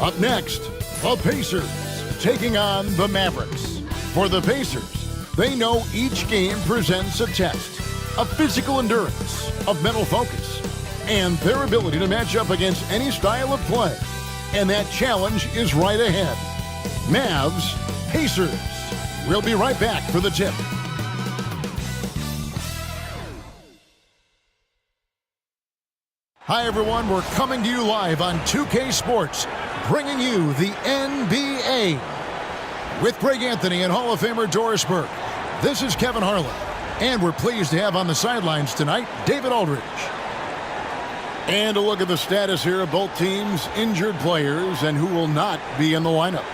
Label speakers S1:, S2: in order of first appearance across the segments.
S1: Up next, the Pacers taking on the Mavericks. For the Pacers, they know each game presents a test of physical endurance, of mental focus, and their ability to match up against any style of play. And that challenge is right ahead. Mavs, Pacers. We'll be right back for the tip. Hi, everyone. We're coming to you live on 2K Sports, bringing you the NBA. With Greg Anthony and Hall of Famer Doris Burke, this is Kevin Harlan. And we're pleased to have on the sidelines tonight, David Aldridge. And a look at the status here of both teams' injured players and who will not be in the lineup.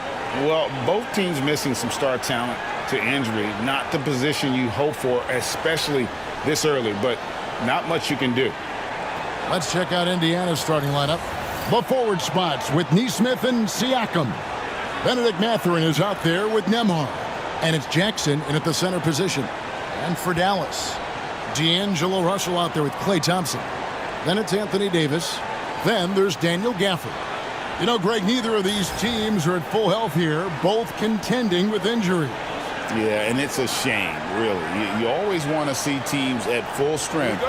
S2: Well, both teams missing some star talent to injury. Not the position you hope for, especially this early, but not much you can do.
S1: Let's check out Indiana's starting lineup. The forward spots with Nesmith and Siakam. Benedict Mathurin is out there with Nembhard. And it's Jackson in at the center position. And for Dallas, D'Angelo Russell out there with Klay Thompson. Then it's Anthony Davis. Then there's Daniel Gafford. You know, Greg, neither of these teams are at full health here, both contending with injury.
S2: Yeah, and it's a shame, really. You always want to see teams at full strength,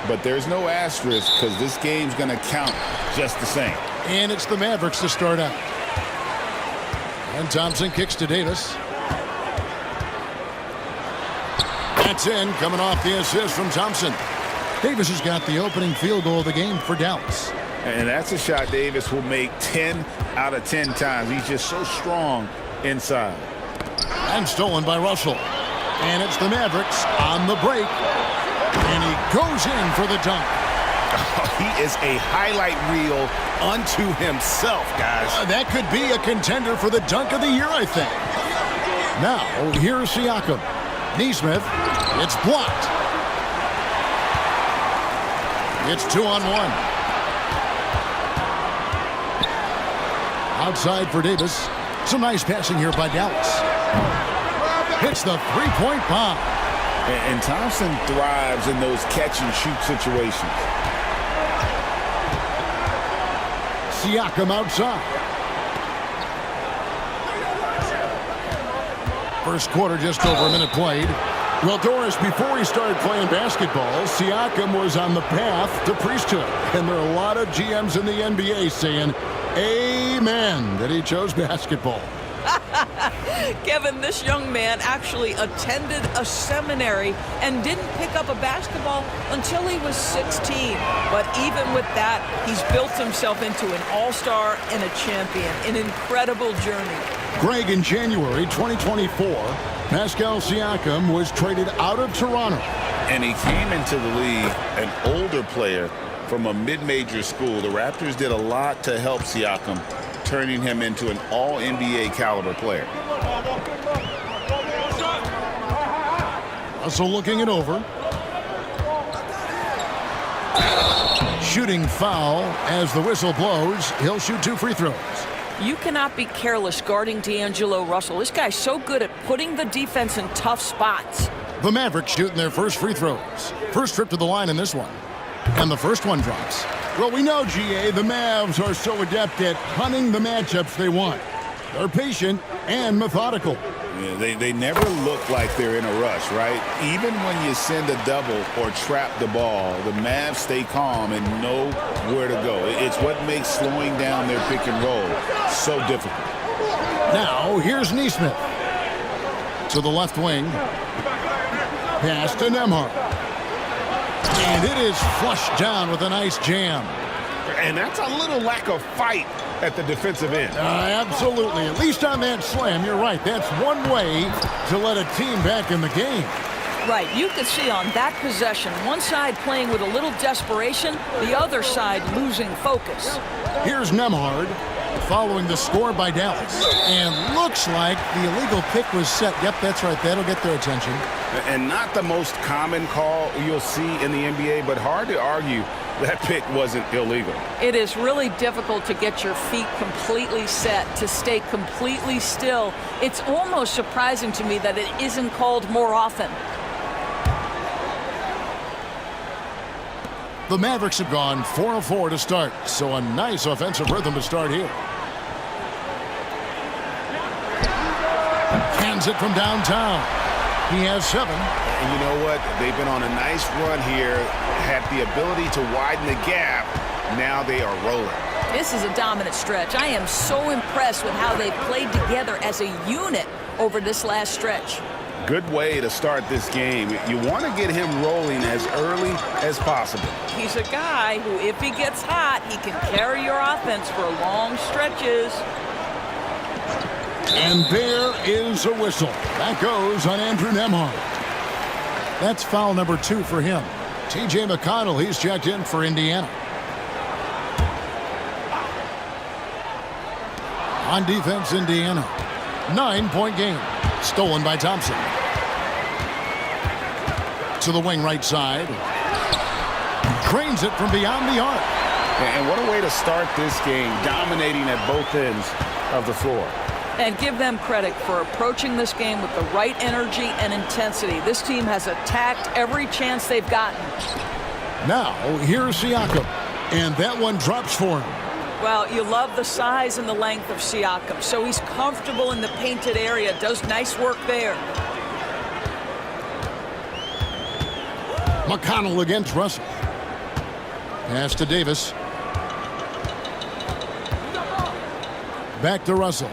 S2: but there's no asterisk because this game's going to count just the same.
S1: And it's the Mavericks to start out. And Thompson kicks to Davis. That's in, coming off the assist from Thompson. Davis has got the opening field goal of the game for Dallas.
S2: And that's a shot Davis will make 10 out of 10 times. He's just so strong inside.
S1: And stolen by Russell. And it's the Mavericks on the break. And he goes in for the dunk.
S2: He is a highlight reel unto himself, guys.
S1: That could be a contender for the dunk of the year, I think. Now, here's Siakam. Nesmith, it's blocked. It's 2-on-1. Outside for Davis. Some nice passing here by Dallas. Hits the three-point bomb.
S2: And Thompson thrives in those catch-and-shoot situations.
S1: Siakam outside. First quarter, just over a minute played. Well, Doris, before he started playing basketball, Siakam was on the path to priesthood. And there are a lot of GMs in the NBA saying, amen, that he chose basketball.
S3: Kevin, this young man actually attended a seminary and didn't pick up a basketball until he was 16. But even with that, he's built himself into an all-star and a champion. An incredible journey.
S1: Greg, in January 2024, Pascal Siakam was traded out of Toronto.
S2: And he came into the league an older player from a mid-major school. The Raptors did a lot to help Siakam, turning him into an all-NBA caliber player.
S1: Russell looking it over. Shooting foul as the whistle blows. He'll shoot 2 free throws.
S3: You cannot be careless guarding D'Angelo Russell. This guy's so good at putting the defense in tough spots.
S1: The Mavericks shooting their first free throws. First trip to the line in this one. And the first one drops. Well, we know, GA, the Mavs are so adept at hunting the matchups they want. They're patient and methodical.
S2: Yeah, they never look like they're in a rush, right? Even when you send a double or trap the ball, the Mavs stay calm and know where to go. It's what makes slowing down their pick and roll so difficult.
S1: Now, here's Nesmith. To the left wing. Pass to Nembhard. And it is flushed down with a nice jam.
S2: And that's a little lack of fight at the defensive end.
S1: Absolutely. At least on that slam, you're right. That's one way to let a team back in the game.
S3: Right. You could see on that possession, one side playing with a little desperation, the other side losing focus.
S1: Here's Nembhard following the score by Dallas. And looks like the illegal pick was set. Yep, that's right. That'll get their attention.
S2: And not the most common call you'll see in the NBA, but hard to argue that pick wasn't illegal.
S3: It is really difficult to get your feet completely set, to stay completely still. It's almost surprising to me that it isn't called more often.
S1: The Mavericks have gone 4-4 to start, so a nice offensive rhythm to start here. Sends it from downtown. He has 7.
S2: And you know what? They've been on a nice run here, had the ability to widen the gap. Now they are rolling.
S3: This is a dominant stretch. I am so impressed with how they played together as a unit over this last stretch.
S2: Good way to start this game. You want to get him rolling as early as possible.
S3: He's a guy who, if he gets hot, he can carry your offense for long stretches.
S1: And there is a whistle. That goes on Andrew Nembhard. That's foul number 2 for him. T.J. McConnell, he's checked in for Indiana. On defense, Indiana. 9-point game. Stolen by Thompson. To the wing right side. Trains it from beyond the arc.
S2: And what a way to start this game, dominating at both ends of the floor.
S3: And give them credit for approaching this game with the right energy and intensity. This team has attacked every chance they've gotten.
S1: Now, here's Siakam. And that one drops for him.
S3: Well, you love the size and the length of Siakam. So he's comfortable in the painted area. Does nice work there.
S1: McConnell against Russell. Pass to Davis. Back to Russell.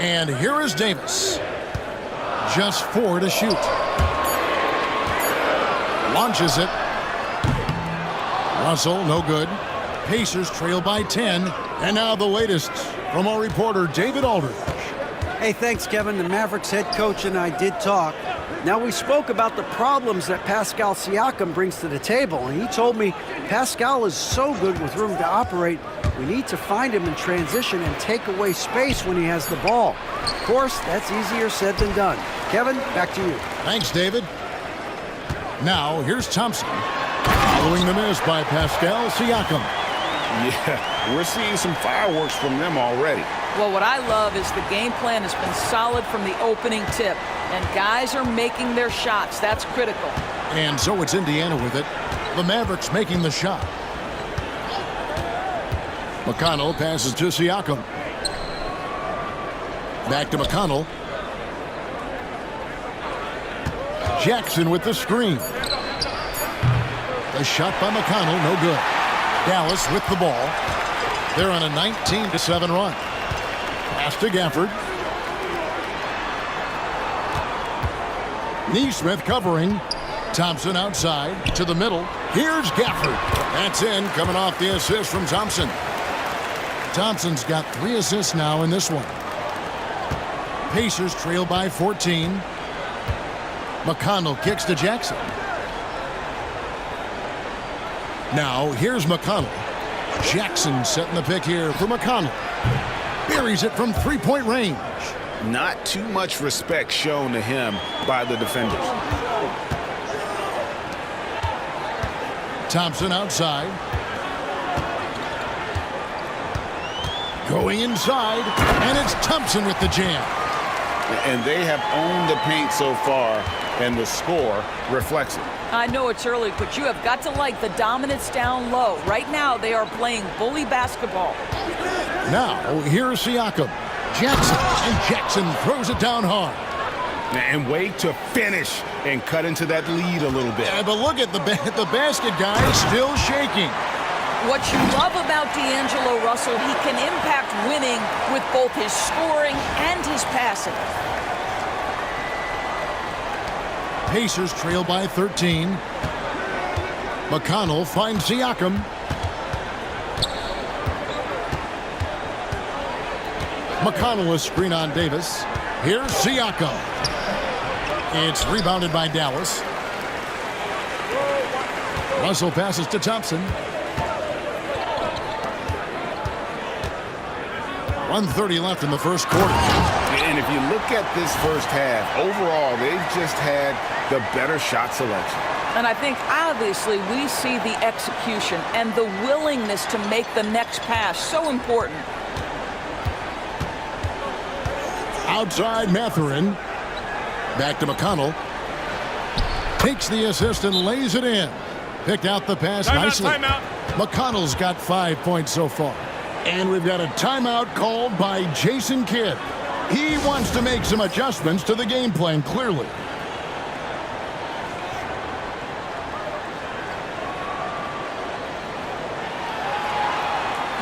S1: And here is Davis. Just 4 to shoot. Launches it. Russell, no good. Pacers trail by 10. And now the latest from our reporter, David Aldridge.
S4: Hey, thanks, Kevin. The Mavericks head coach and I did talk. Now, we spoke about the problems that Pascal Siakam brings to the table, and he told me Pascal is so good with room to operate, we need to find him in transition and take away space when he has the ball. Of course, that's easier said than done. Kevin, back to you.
S1: Thanks, David. Now, here's Thompson. Following the miss by Pascal Siakam.
S2: Yeah, we're seeing some fireworks from them already.
S3: Well, what I love is the game plan has been solid from the opening tip. And guys are making their shots. That's critical.
S1: And so it's Indiana with it. The Mavericks making the shot. McConnell passes to Siakam. Back to McConnell. Jackson with the screen. A shot by McConnell, no good. Dallas with the ball. They're on a 19-7 run. Pass to Gafford. Neesmith covering. Thompson outside to the middle. Here's Gafford. That's in, coming off the assist from Thompson. Thompson's got 3 assists now in this one. Pacers trail by 14. McConnell kicks to Jackson. Now here's McConnell. Jackson setting the pick here for McConnell. Buries it from 3-point range.
S2: Not too much respect shown to him by the defenders.
S1: Thompson outside. Going inside, and it's Thompson with the jam.
S2: And they have owned the paint so far, and the score reflects it.
S3: I know it's early, but you have got to like the dominance down low. Right now, they are playing bully basketball.
S1: Now, here's Siakam. Jackson, and Jackson throws it down hard.
S2: And wait to finish and cut into that lead a little bit.
S1: But look at the basket guy still shaking.
S3: What you love about D'Angelo Russell, he can impact winning with both his scoring and his passing.
S1: Pacers trail by 13. McConnell finds Siakam. McConnell is screen on Davis. Here's Siakam. It's rebounded by Dallas. Russell passes to Thompson. 1:30 left in the first quarter.
S2: And if you look at this first half, overall, they've just had the better shot selection.
S3: And I think, obviously, we see the execution and the willingness to make the next pass so important.
S1: Outside Mathurin. Back to McConnell. Takes the assist and lays it in. Picked out the pass nicely.
S2: Timeout.
S1: McConnell's got 5 points so far. And we've got a timeout called by Jason Kidd. He wants to make some adjustments to the game plan, clearly.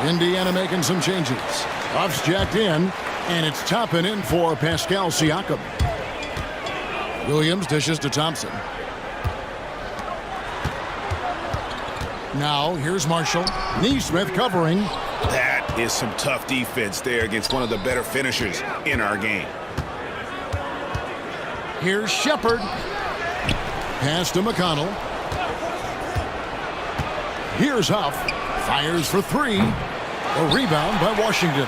S1: Indiana making some changes. Puff's jacked in, and it's Toppin in for Pascal Siakam. Williams dishes to Thompson. Now, here's Marshall. Neesmith covering.
S2: That is some tough defense there against one of the better finishers in our game.
S1: Here's Shepard. Pass to McConnell. Here's Huff. Fires for three. A rebound by Washington.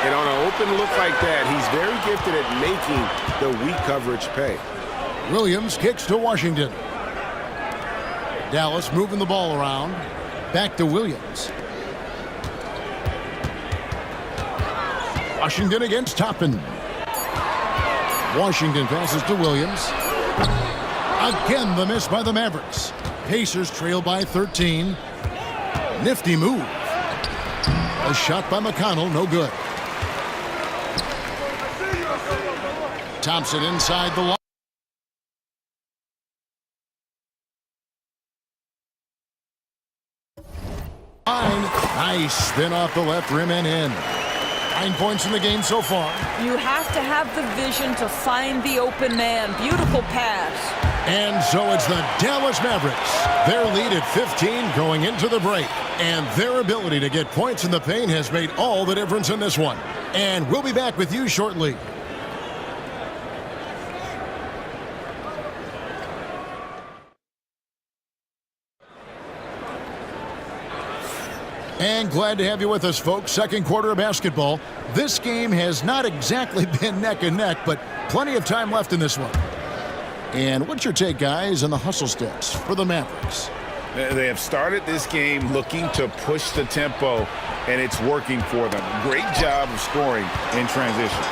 S5: And on an open look like that, he's very gifted at making the weak coverage pay.
S1: Williams kicks to Washington. Dallas moving the ball around. Back to Williams. Washington against Toppin. Washington passes to Williams. Again, the miss by the Mavericks. Pacers trail by 13. Nifty move. A shot by McConnell, no good. Thompson inside the line. Nice spin off the left rim and in. 9 points in the game so far.
S3: You have to have the vision to find the open man. Beautiful pass.
S1: And so it's the Dallas Mavericks. Their lead at 15 going into the break. And their ability to get points in the paint has made all the difference in this one. And we'll be back with you shortly. And glad to have you with us, folks. Second quarter of basketball. This game has not exactly been neck and neck, but plenty of time left in this one. And what's your take, guys, on the hustle steps for the Mavericks?
S2: They have started this game looking to push the tempo, and it's working for them. Great job of scoring in transition.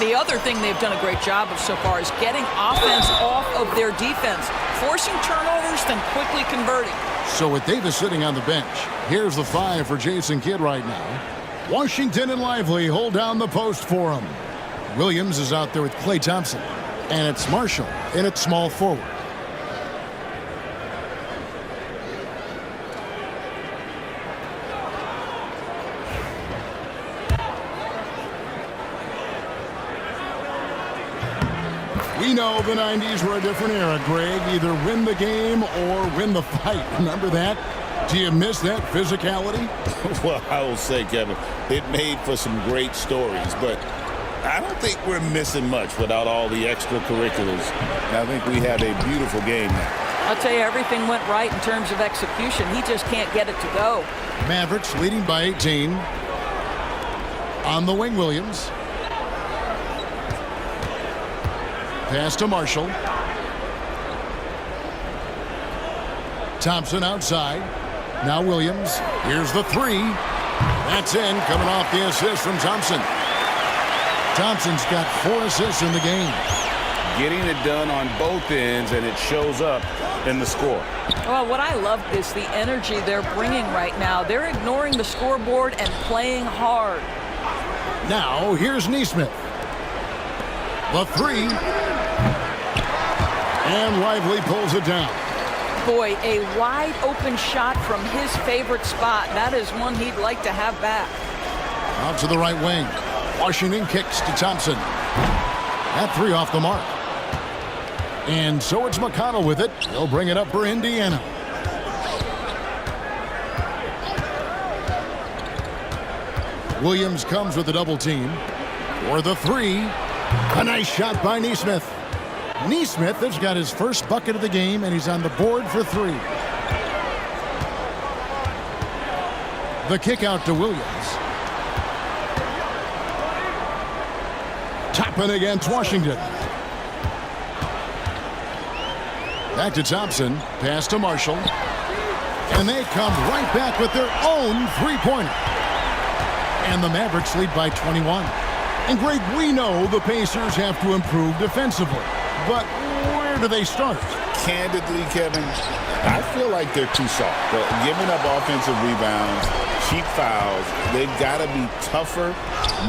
S3: The other thing they've done a great job of so far is getting offense off of their defense, forcing turnovers, then quickly converting.
S1: So with Davis sitting on the bench, here's the 5 for Jason Kidd right now. Washington and Lively hold down the post for him. Williams is out there with Klay Thompson. And it's Marshall in at small forward. We know the 90s were a different era, Greg. Either win the game or win the fight. Remember that? Do you miss that physicality?
S2: Well, I will say, Kevin, it made for some great stories, but I don't think we're missing much without all the extracurriculars. I think we have a beautiful game now.
S3: I'll tell you, everything went right in terms of execution. He just can't get it to go.
S1: Mavericks leading by 18. On the wing, Williams. Pass to Marshall. Thompson outside. Now Williams. Here's the 3. That's in, coming off the assist from Thompson. Thompson's got 4 assists in the game.
S5: Getting it done on both ends, and it shows up in the score.
S3: Well, what I love is the energy they're bringing right now. They're ignoring the scoreboard and playing hard.
S1: Now, here's Neesmith. The 3. And Lively pulls it down.
S3: Boy, a wide open shot from his favorite spot. That is one he'd like to have back.
S1: Out to the right wing. Washington kicks to Thompson. That 3 off the mark. And so it's McConnell with it. He'll bring it up for Indiana. Williams comes with a double team. For the 3. A nice shot by Neesmith. Neesmith has got his first bucket of the game, and he's on the board for 3. The kick out to Williams. Toppin against Washington. Back to Thompson. Pass to Marshall. And they come right back with their own three-pointer. And the Mavericks lead by 21. And Greg, we know the Pacers have to improve defensively. But where do they start?
S2: Candidly, Kevin, I feel like they're too soft. They're giving up offensive rebounds, cheap fouls. They've got to be tougher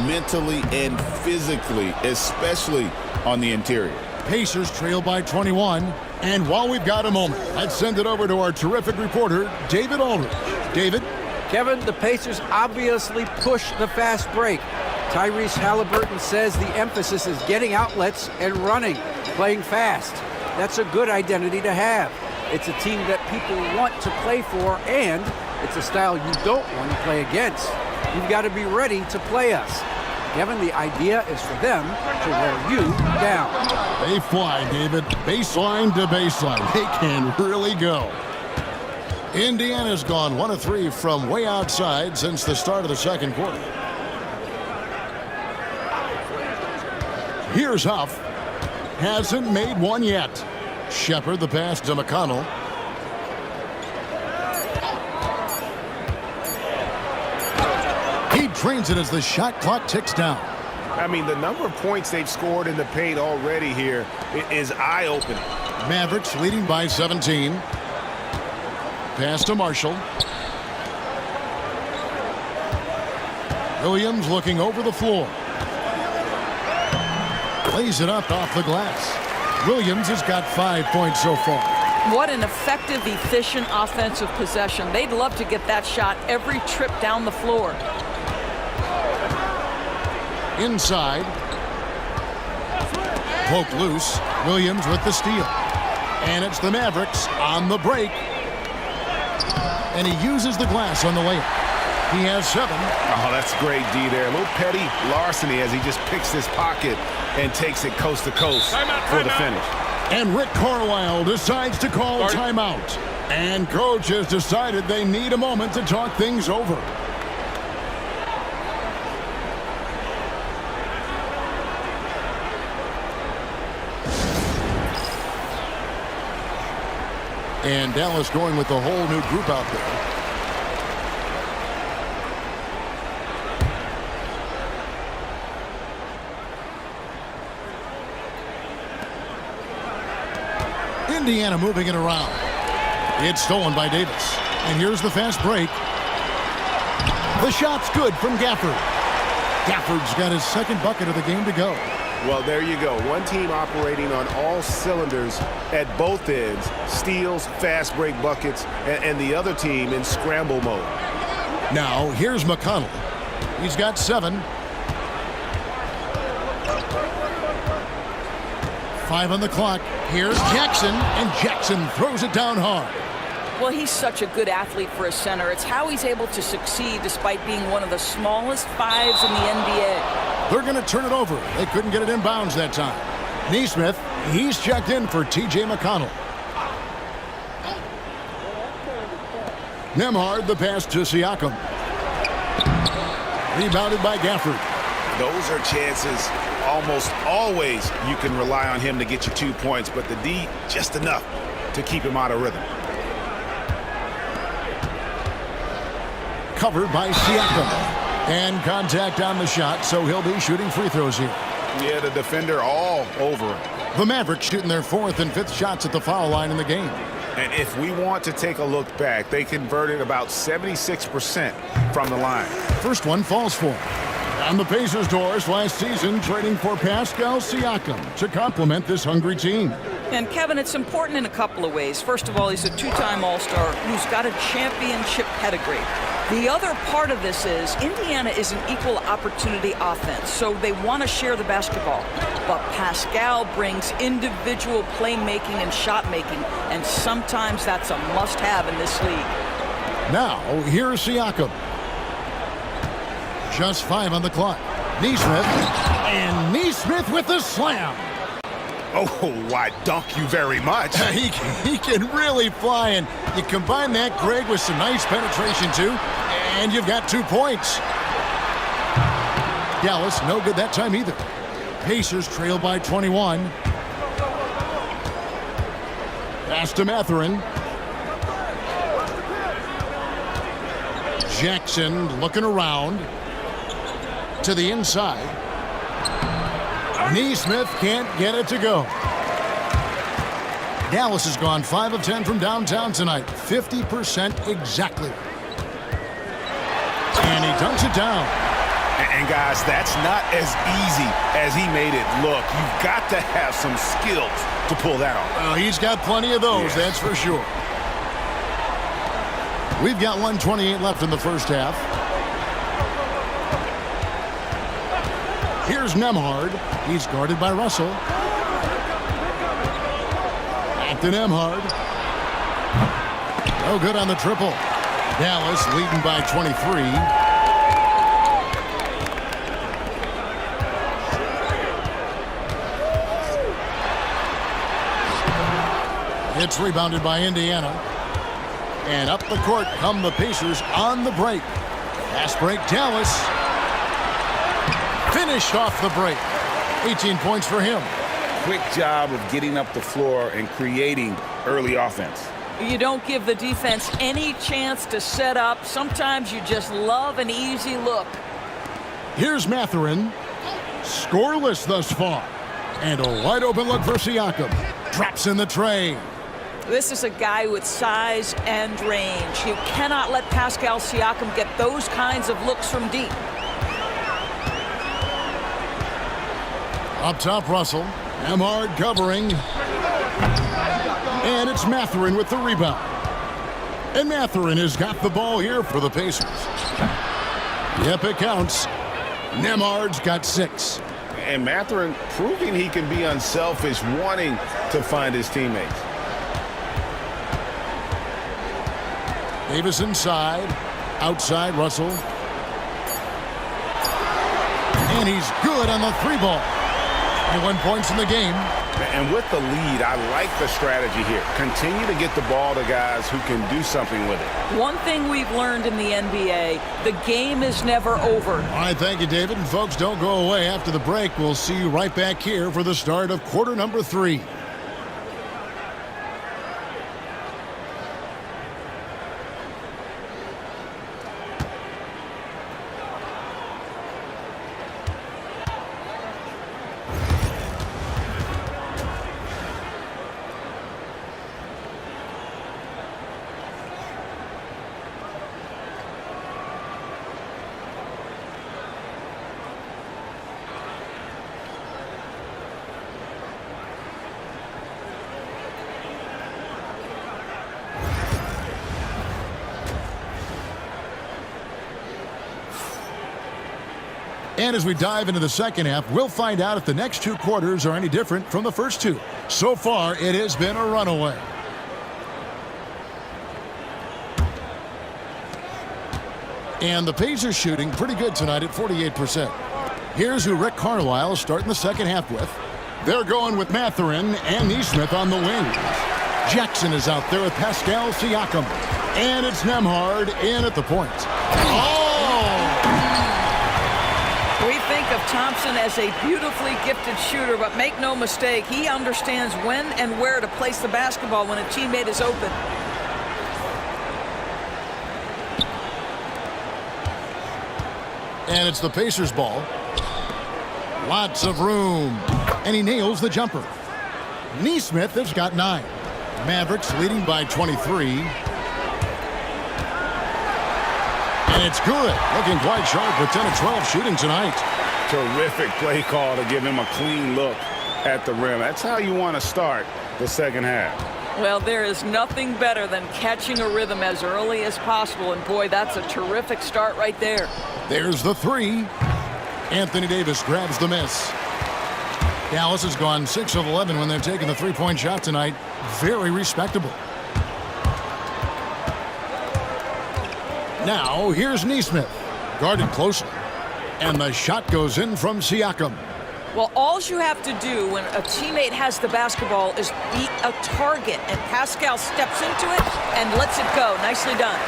S2: mentally and physically, especially on the interior.
S1: Pacers trail by 21. And while we've got a moment, let's send it over to our terrific reporter, David Aldridge. David?
S4: Kevin, the Pacers obviously push the fast break. Tyrese Halliburton says the emphasis is getting outlets and running, playing fast. That's a good identity to have. It's a team that people want to play for, and it's a style you don't want to play against. You've got to be ready to play us. Kevin, the idea is for them to wear you down.
S1: They fly, David. Baseline to baseline. They can really go. Indiana's gone 1 of 3 from way outside since the start of the second quarter. Here's Huff. Hasn't made one yet. Shepard the pass to McConnell. He drains it as the shot clock ticks down.
S5: I mean, the number of points they've scored in the paint already here is eye-opening.
S1: Mavericks leading by 17. Pass to Marshall. Williams looking over the floor. Lays it up off the glass. Williams has got 5 points so far.
S3: What an effective, efficient offensive possession. They'd love to get that shot every trip down the floor.
S1: Inside. Poke loose. Williams with the steal. And it's the Mavericks on the break. And he uses the glass on the layup. He has 7.
S5: Oh, that's great D there. A little petty larceny as he just picks this pocket and takes it coast to coast for the finish.
S1: And Rick Carlisle decides to call timeout. And coach has decided they need a moment to talk things over. And Dallas going with the whole new group out there. Indiana moving it around. It's stolen by Davis. And here's the fast break. The shot's good from Gafford. Gafford's got his second bucket of the game to go.
S5: Well, there you go. One team operating on all cylinders at both ends. Steals, fast break buckets, and the other team in scramble mode.
S1: Now, here's McConnell. He's got 7. 5 on the clock. Here's Jackson, and Jackson throws it down hard.
S3: Well, he's such a good athlete for a center. It's how he's able to succeed despite being one of the smallest 5s in the NBA.
S1: They're going to turn it over. They couldn't get it in bounds that time. Neesmith, he's checked in for T.J. McConnell. Nembhard, the pass to Siakam. Rebounded by Gafford.
S2: Those are chances almost always you can rely on him to get you 2 points, but the D, just enough to keep him out of rhythm.
S1: Covered by Siakam. And contact on the shot, so he'll be shooting free throws here.
S2: Yeah, the defender all over him.
S1: The Mavericks shooting their 4th and 5th shots at the foul line in the game.
S2: And if we want to take a look back, they converted about 76% from the line.
S1: First one falls for him. On the Pacers' doors last season, trading for Pascal Siakam to complement this hungry team.
S3: And Kevin, it's important in a couple of ways. First of all, he's a 2-time All-Star who's got a championship pedigree. The other part of this is Indiana is an equal opportunity offense, so they want to share the basketball. But Pascal brings individual playmaking and shot making, and sometimes that's a must-have in this league.
S1: Now, here's Siakam. Just 5 on the clock. Neesmith, and Neesmith with the slam.
S2: Oh, why, dunk you very much.
S1: He can really fly, and you combine that, Greg, with some nice penetration, too, and you've got 2 points. Dallas, no good that time either. Pacers trail by 21. Pass to Mathurin. Jackson looking around to the inside. Neesmith can't get it to go. Dallas has gone 5 of 10 from downtown tonight. 50% exactly. And he dunks it down.
S2: And guys, that's not as easy as he made it look. You've got to have some skills to pull that off.
S1: Well, he's got plenty of those, that's for sure. We've got 1:28 left in the first half. Here's Nembhard. He's guarded by Russell. Back to Nembhard. No good on the triple. Dallas leading by 23. It's rebounded by Indiana. And up the court come the Pacers on the break. Fast break, Dallas. Finished off the break. 18 points for him.
S2: Quick job of getting up the floor and creating early offense.
S3: You don't give the defense any chance to set up. Sometimes you just love an easy look.
S1: Here's Mathurin. Scoreless thus far. And a wide open look for Siakam. Drops in the tray.
S3: This is a guy with size and range. You cannot let Pascal Siakam get those kinds of looks from deep.
S1: Up top, Russell. Nembhard covering. And it's Mathurin with the rebound. And Mathurin has got the ball here for the Pacers. Yep, it counts. Nembhard's got 6.
S2: And Mathurin proving he can be unselfish, wanting to find his teammates.
S1: Davis inside. Outside, Russell. And he's good on the 3-ball. 21 points in the game.
S2: And with the lead, I like the strategy here. Continue to get the ball to guys who can do something with it.
S3: One thing we've learned in the NBA, the game is never over.
S1: All right, thank you, David. And folks, don't go away. After the break, we'll see you right back here for the start of quarter number 3. And as we dive into the second half, we'll find out if the next 2 quarters are any different from the first 2. So far, it has been a runaway. And the Pacers shooting pretty good tonight at 48%. Here's who Rick Carlisle is starting the second half with. They're going with Mathurin and Nesmith on the wings. Jackson is out there with Pascal Siakam. And it's Nembhard in at the point. Oh!
S3: We think of Thompson as a beautifully gifted shooter, but make no mistake, he understands when and where to place the basketball when a teammate is open.
S1: And it's the Pacers' ball. Lots of room. And he nails the jumper. Nesmith has got 9. Mavericks leading by 23. And it's good. Looking quite sharp with 10 of 12 shooting tonight.
S2: Terrific play call to give him a clean look at the rim. That's how you want to start the second half.
S3: Well, there is nothing better than catching a rhythm as early as possible. And boy, that's a terrific start right there.
S1: There's the 3. Anthony Davis grabs the miss. Dallas has gone 6 of 11 when they're taking the 3-point shot tonight. Very respectable. Now, here's Nesmith, guarded closely. And the shot goes in from Siakam.
S3: Well, all you have to do when a teammate has the basketball is beat a target. And Pascal steps into it and lets it go. Nicely done.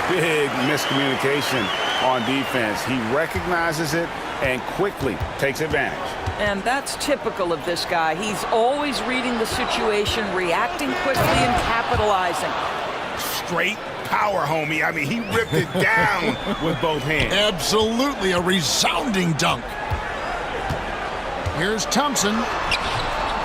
S2: Big miscommunication on defense. He recognizes it and quickly takes advantage.
S3: And that's typical of this guy. He's always reading the situation, reacting quickly, and capitalizing.
S2: Straight power, homie. I mean, he ripped it down with both hands.
S1: Absolutely a resounding dunk. Here's Thompson.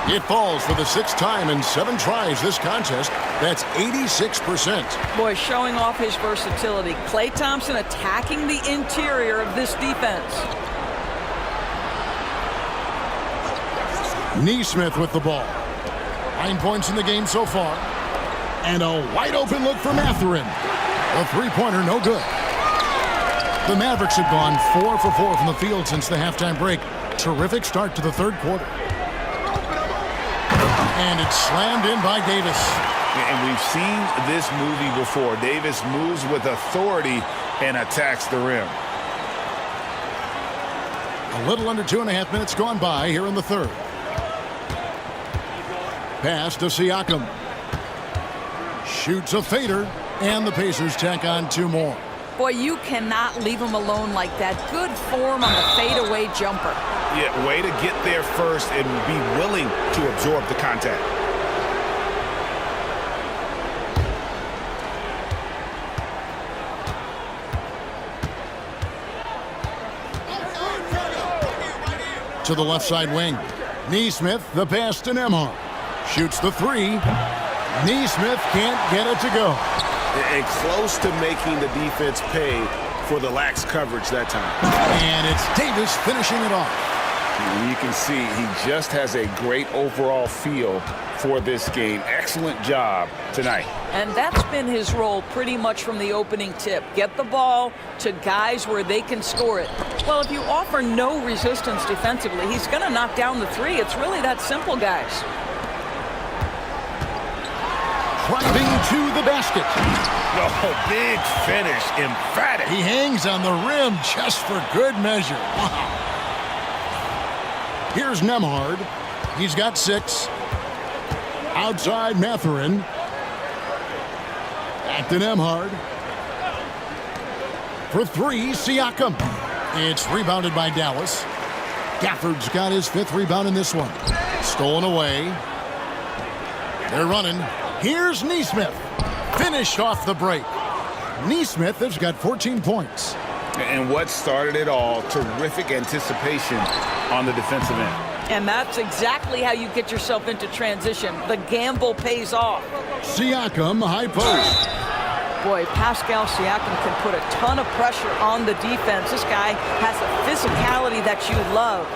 S1: It falls for the 6th time in 7 tries this contest. That's 86%.
S3: Boy, showing off his versatility. Klay Thompson attacking the interior of this defense. Nesmith
S1: with the ball. 9 points in the game so far. And a wide open look for Mathurin. A three-pointer, no good. The Mavericks have gone 4 for 4 from the field since the halftime break. Terrific start to the third quarter. And it's slammed in by Davis.
S2: And we've seen this movie before. Davis moves with authority and attacks the rim.
S1: A little under 2.5 minutes gone by here in the third. Pass to Siakam. Shoots a fader, and the Pacers tack on 2 more.
S3: Boy, you cannot leave him alone like that. Good form on the fadeaway jumper.
S5: Yeah, way to get there first and be willing to absorb the contact.
S1: To the left side wing. Nesmith, the pass to Nembhard. Shoots the 3. Nesmith can't get it to go.
S5: And close to making the defense pay for the lax coverage that time.
S1: And it's Davis finishing it off.
S2: And you can see he just has a great overall feel for this game. Excellent job tonight.
S3: And that's been his role pretty much from the opening tip. Get the ball to guys where they can score it. Well, if you offer no resistance defensively, he's going to knock down the 3. It's really that simple, guys.
S1: Driving to the basket.
S5: Oh, big finish, emphatic.
S1: He hangs on the rim just for good measure. Wow. Here's Nembhard. He's got 6. Outside Mathurin. Back to Nembhard. For 3, Siakam. It's rebounded by Dallas. Gafford's got his 5th rebound in this one. Stolen away. They're running. Here's Nesmith. Finished off the break. Nesmith has got 14 points.
S2: And what started it all, terrific anticipation on the defensive end.
S3: And that's exactly how you get yourself into transition. The gamble pays off.
S1: Siakam, high post.
S3: Boy, Pascal Siakam can put a ton of pressure on the defense. This guy has a physicality that you love.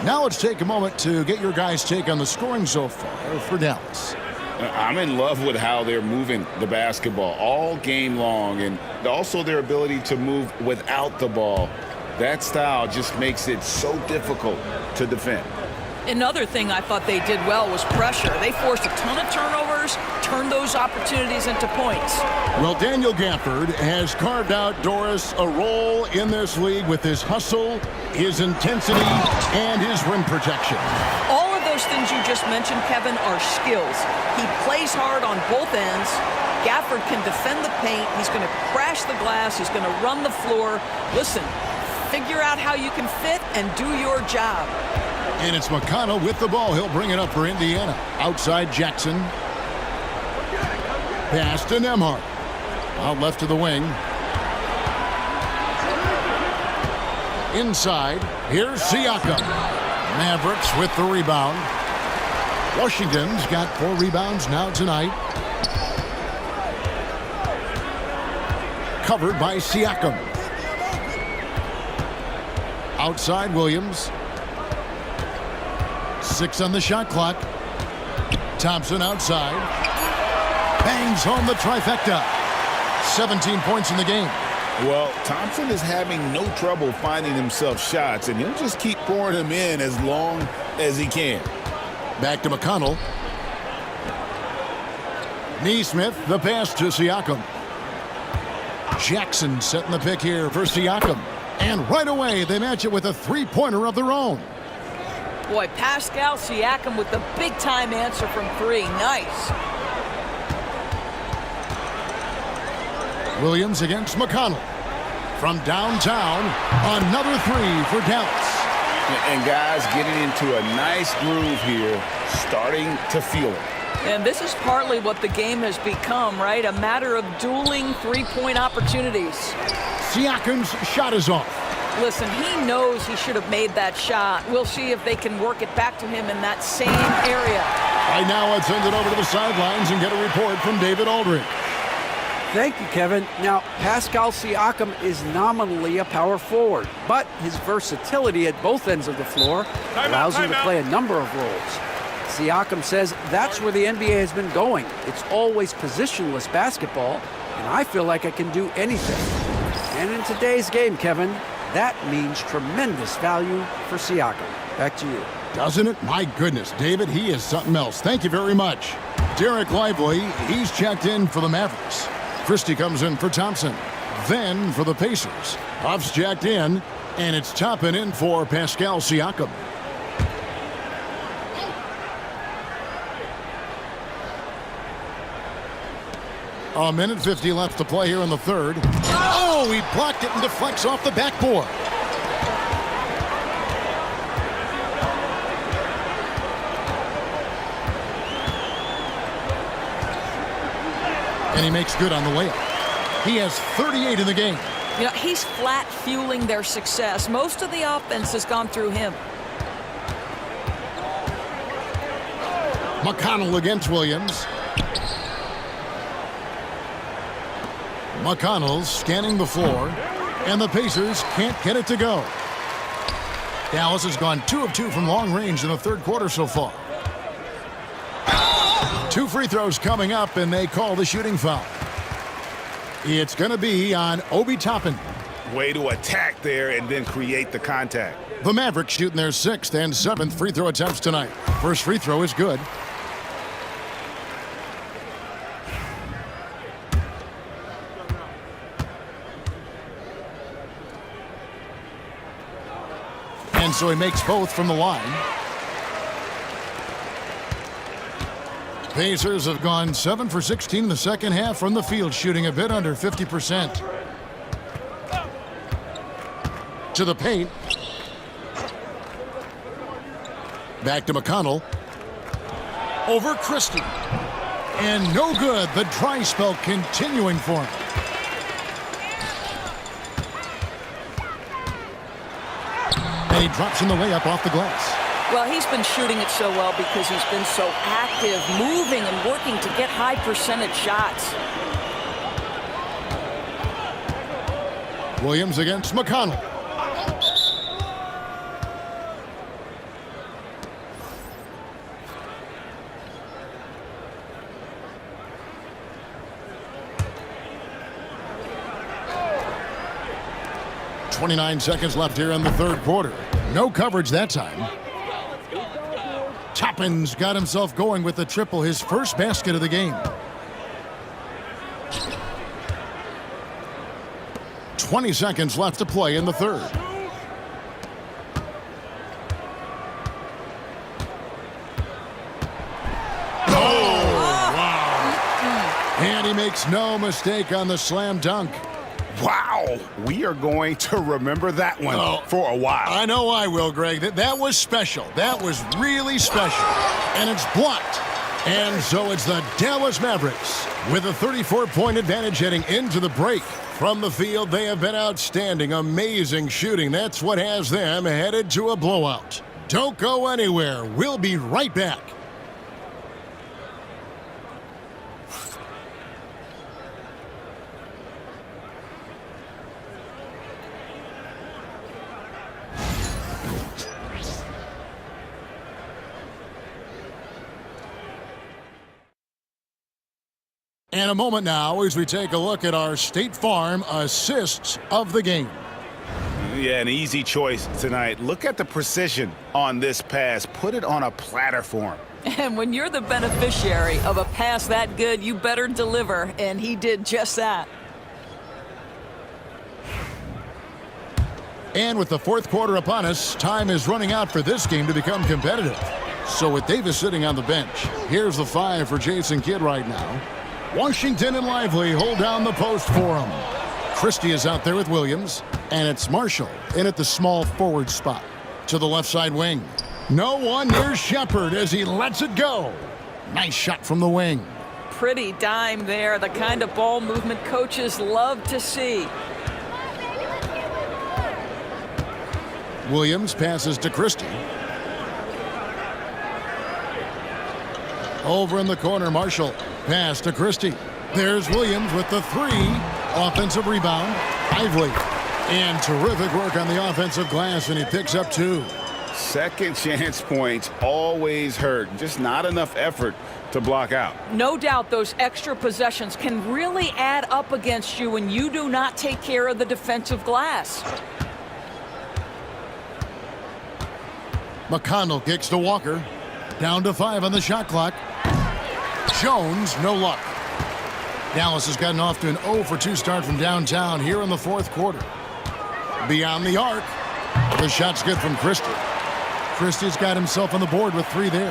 S1: Now let's take a moment to get your guys' take on the scoring so far for Dallas.
S2: I'm in love with how they're moving the basketball all game long, and also their ability to move without the ball. That style just makes it so difficult to defend.
S3: Another thing I thought they did well was pressure. They forced a ton of turnovers, turned those opportunities into points.
S1: Well, Daniel Gafford has carved out Doris a role in this league with his hustle, his intensity, and his rim protection.
S3: All of those things you just mentioned, Kevin, are skills. He plays hard on both ends. Gafford can defend the paint. He's going to crash the glass. He's going to run the floor. Listen, figure out how you can fit and do your job.
S1: And it's McConnell with the ball. He'll bring it up for Indiana. Outside Jackson. Pass to Nembhard. Out left to the wing. Inside. Here's Siakam. Mavericks with the rebound. Washington's got 4 rebounds now tonight. Covered by Siakam. Outside Williams. 6 on the shot clock. Thompson outside. Bangs home the trifecta. 17 points in the game.
S2: Well, Thompson is having no trouble finding himself shots, and he'll just keep pouring them in as long as he can.
S1: Back to McConnell. Nesmith, the pass to Siakam. Jackson setting the pick here for Siakam. And right away, they match it with a three-pointer of their own.
S3: Boy, Pascal Siakam with the big-time answer from 3. Nice.
S1: Williams against McConnell. From downtown, another 3 for Dallas.
S2: And guys getting into a nice groove here, starting to feel it.
S3: And this is partly what the game has become, right? A matter of dueling three-point opportunities.
S1: Siakam's shot is off.
S3: Listen, he knows he should have made that shot. We'll see if they can work it back to him in that same area.
S1: Right now, let's send it over to the sidelines and get a report from David Aldrich.
S4: Thank you, Kevin. Now, Pascal Siakam is nominally a power forward, but his versatility at both ends of the floor allows him to play a number of roles. Siakam says that's where the NBA has been going. It's always positionless basketball, and I feel like I can do anything. And in today's game, Kevin, that means tremendous value for Siakam. Back to you.
S1: Doesn't it? My goodness, David, he is something else. Thank you very much. Derek Lively, he's checked in for the Mavericks. Christie comes in for Thompson. Then for the Pacers. Huff's jacked in, and it's Toppin in for Pascal Siakam. A minute 50 left to play here in the third. Oh, he blocked it and deflects off the backboard. And he makes good on the layup. He has 38 in the game.
S3: You know, he's flat fueling their success. Most of the offense has gone through him.
S1: McConnell against Williams. McConnell's scanning the floor, and the Pacers can't get it to go. Dallas has gone 2 of 2 from long range in the third quarter so far. 2 free throws coming up, and they call the shooting foul. It's going to be on Obi Toppin.
S5: Way to attack there and then create the contact.
S1: The Mavericks shooting their 6th and 7th free throw attempts tonight. First free throw is good. And so he makes both from the line. Pacers have gone 7 for 16 in the second half from the field, shooting a bit under 50%. To the paint. Back to McConnell. Over Christie. And no good. The dry spell continuing for him. And he drops in the layup off the glass.
S3: Well, he's been shooting it so well because he's been so active, moving and working to get high percentage shots.
S1: Williams against McConnell. .29 seconds left here in the third quarter. No coverage that time. Toppin's got himself going with the triple, his first basket of the game. 20 seconds left to play in the third. Oh, wow. And he makes no mistake on the slam dunk.
S2: Wow, we are going to remember that one for a while.
S1: I know I will, Greg. That was special. That was really special. And it's blocked. And so it's the Dallas Mavericks with a 34-point advantage heading into the break. From the field, they have been outstanding. Amazing shooting. That's what has them headed to a blowout. Don't go anywhere. We'll be right back. And a moment now as we take a look at our State Farm assists of the game.
S2: Yeah, an easy choice tonight. Look at the precision on this pass. Put it on a platter for him.
S3: And when you're the beneficiary of a pass that good, you better deliver, and he did just that.
S1: And with the fourth quarter upon us, time is running out for this game to become competitive. So with Davis sitting on the bench, here's the 5 for Jason Kidd right now. Washington and Lively hold down the post for him. Christie is out there with Williams, and it's Marshall in at the small forward spot. To the left side wing. No one near Shepard as he lets it go. Nice shot from the wing.
S3: Pretty dime there, the kind of ball movement coaches love to see.
S1: Williams passes to Christie. Over in the corner, Marshall. Pass to Christie. There's Williams with the three. Offensive rebound. Lively. And terrific work on the offensive glass, and he picks up 2.
S2: Second chance points always hurt. Just not enough effort to block out.
S3: No doubt those extra possessions can really add up against you when you do not take care of the defensive glass.
S1: McConnell kicks to Walker. Down to 5 on the shot clock. Jones, no luck. Dallas has gotten off to an 0 for 2 start from downtown here in the fourth quarter. Beyond the arc. The shot's good from Christie. Christie's got himself on the board with 3 there.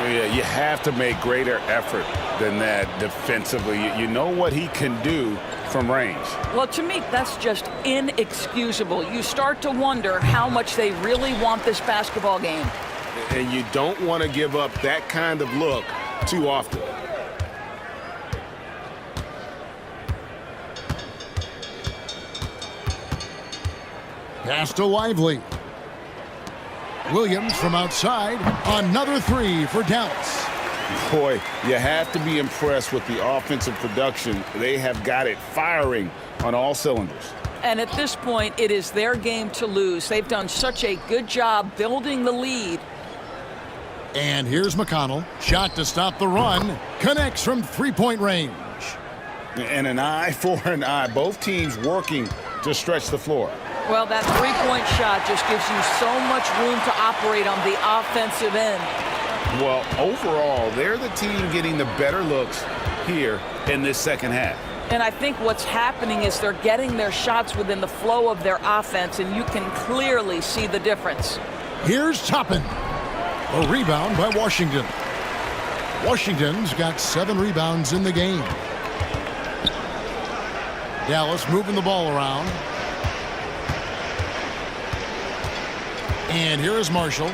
S2: Yeah, you have to make greater effort than that defensively. You know what he can do from range.
S3: Well, to me, that's just inexcusable. You start to wonder how much they really want this basketball game.
S5: And you don't want to give up that kind of look too often.
S1: Pass to Lively. Williams from outside. Another 3 for Dallas.
S2: Boy, you have to be impressed with the offensive production. They have got it firing on all cylinders.
S3: And at this point, it is their game to lose. They've done such a good job building the lead.
S1: And here's McConnell. Shot to stop the run. Connects from three-point range.
S2: And an eye for an eye. Both teams working to stretch the floor.
S3: Well, that three-point shot just gives you so much room to operate on the offensive end.
S2: Well, overall, they're the team getting the better looks here in this second half.
S3: And I think what's happening is they're getting their shots within the flow of their offense, and you can clearly see the difference.
S1: Here's Toppin. A rebound by Washington. Washington's got 7 rebounds in the game. Dallas moving the ball around. And here is Marshall.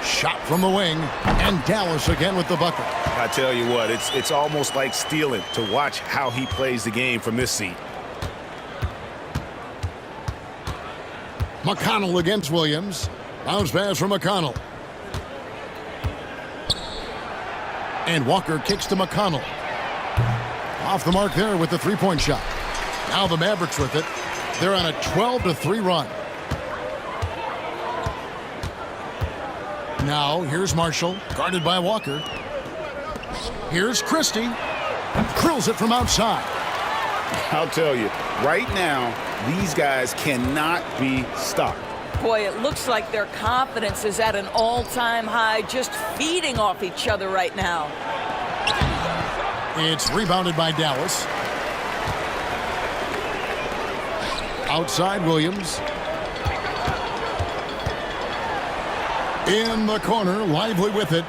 S1: Shot from the wing, and Dallas again with the bucket.
S5: I tell you what, it's almost like stealing to watch how he plays the game from this seat.
S1: McConnell against Williams. Bounce pass from McConnell. And Walker kicks to McConnell. Off the mark there with the three-point shot. Now the Mavericks with it. They're on a 12-3 run. Now here's Marshall, guarded by Walker. Here's Christie. Drills it from outside.
S2: I'll tell you, right now, these guys cannot be stopped.
S3: Boy, it looks like their confidence is at an all-time high, just feeding off each other right now.
S1: It's rebounded by Dallas. Outside Williams. In the corner, Lively with it.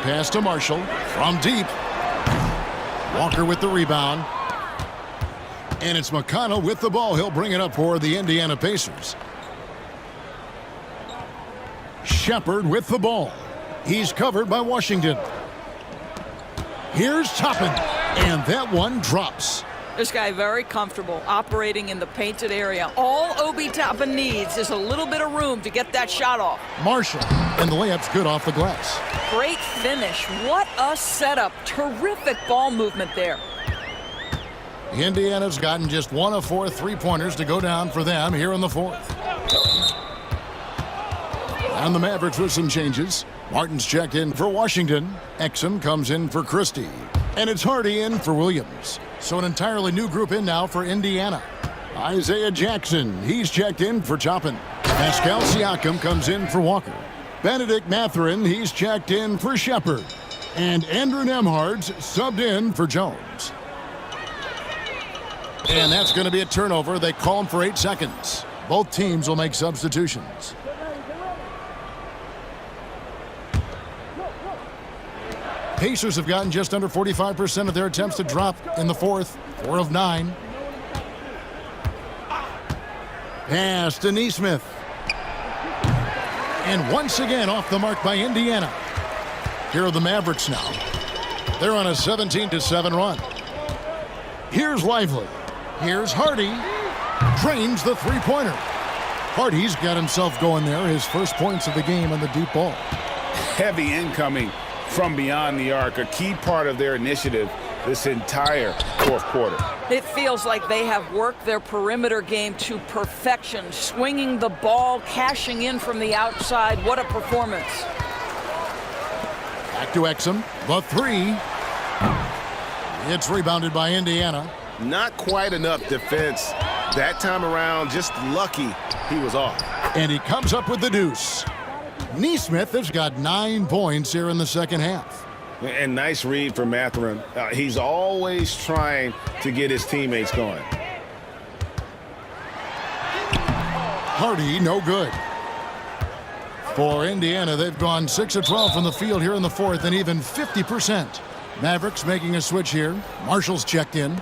S1: Pass to Marshall from deep. Walker with the rebound. And it's McConnell with the ball. He'll bring it up for the Indiana Pacers. Shepard with the ball. He's covered by Washington. Here's Toppin, and that one drops.
S3: This guy very comfortable operating in the painted area. All Obi Toppin needs is a little bit of room to get that shot off.
S1: Marshall, and the layup's good off the glass.
S3: Great finish. What a setup. Terrific ball movement there.
S1: Indiana's gotten just 1 of 4 three-pointers to go down for them here in the fourth. And the Mavericks with some changes. Martin's checked in for Washington. Exum comes in for Christie. And it's Hardy in for Williams. So an entirely new group in now for Indiana. Isaiah Jackson, he's checked in for Toppin. Pascal Siakam comes in for Walker. Benedict Mathurin, he's checked in for Shepard. And Andrew Nembhard's subbed in for Jones. And that's going to be a turnover. They call him for 8 seconds. Both teams will make substitutions. Pacers have gotten just under 45% of their attempts to drop in the fourth. 4 of 9. Pass to Nesmith. And once again off the mark by Indiana. Here are the Mavericks now. They're on a 17-7 run. Here's Lively. Here's Hardy. Drains the three-pointer. Hardy's got himself going there. His first points of the game on the deep ball.
S2: Heavy incoming from beyond the arc, a key part of their initiative this entire fourth quarter.
S3: It feels like they have worked their perimeter game to perfection, swinging the ball, cashing in from the outside. What a performance.
S1: Back to Exum. The three. It's rebounded by Indiana.
S5: Not quite enough defense that time around. Just lucky he was off.
S1: And he comes up with the deuce. Neesmith has got 9 points here in the second half.
S5: And nice read from Mathurin. He's always trying to get his teammates going.
S1: Hardy, no good. For Indiana, they've gone 6 of 12 from the field here in the fourth and even 50%. Mavericks making a switch here. Marshall's checked in.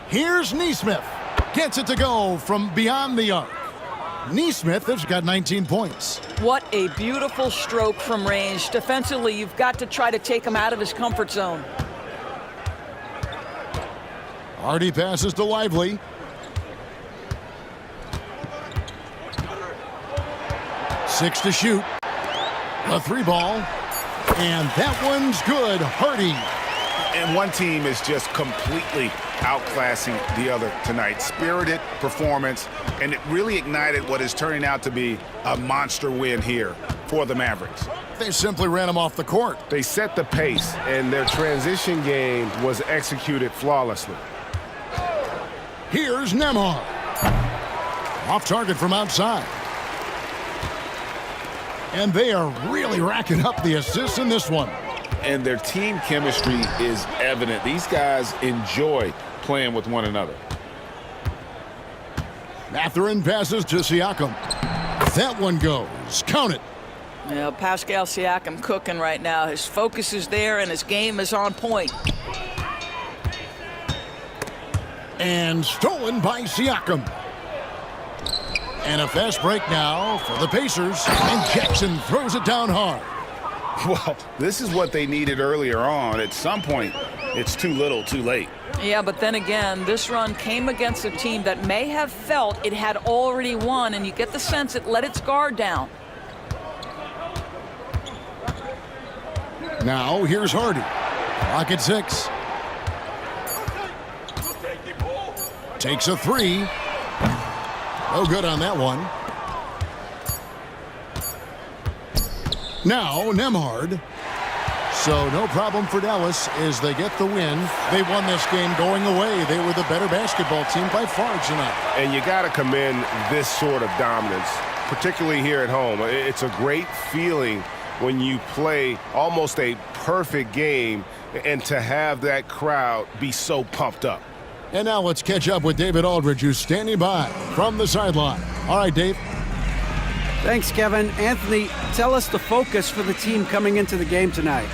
S1: Here's Neesmith. Gets it to go from beyond the arc. Neesmith has got 19 points.
S3: What a beautiful stroke from range. Defensively, you've got to try to take him out of his comfort zone.
S1: Hardy passes to Lively. Six to shoot. The three ball. And that one's good. Hardy.
S5: And one team is just completely outclassing the other tonight. Spirited performance, and it really ignited what is turning out to be a monster win here for the Mavericks.
S1: They simply ran him off the court.
S5: They set the pace, and their transition game was executed flawlessly.
S1: Here's Nembhard. Off target from outside. And they are really racking up the assists in this one.
S2: And their team chemistry is evident. These guys enjoy playing with one another.
S1: Mathurin passes to Siakam. That one goes. Count it.
S3: Yeah, Pascal Siakam cooking right now. His focus is there and his game is on point.
S1: And stolen by Siakam. And a fast break now for the Pacers. And Jackson throws it down hard.
S2: Well, this is what they needed earlier on. At some point, it's too little, too late.
S3: Yeah, but then again, this run came against a team that may have felt it had already won, and you get the sense it let its guard down.
S1: Now, here's Hardy. Clock at 6. Takes a three. No good on that one. Now, Nembhard. So no problem for Dallas as they get the win. They won this game going away. They were the better basketball team by far tonight.
S5: And you got to commend this sort of dominance, particularly here at home. It's a great feeling when you play almost a perfect game and to have that crowd be so pumped up.
S1: And now let's catch up with David Aldridge, who's standing by from the sideline. All right, Dave.
S4: Thanks, Kevin. Anthony, tell us the focus for the team coming into the game tonight.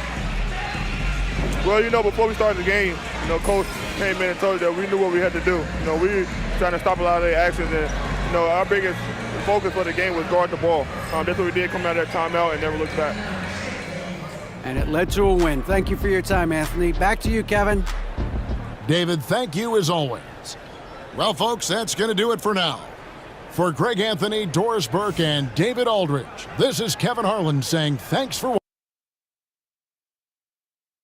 S6: Well, before we started the game, Coach came in and told us that we knew what we had to do. We were trying to stop a lot of their actions, and, our biggest focus for the game was guard the ball. That's what we did, come out of that timeout and never looked back.
S4: And it led to a win. Thank you for your time, Anthony. Back to you, Kevin.
S1: David, thank you as always. Well, folks, that's going to do it for now. For Greg Anthony, Doris Burke, and David Aldridge, this is Kevin Harlan saying thanks for watching.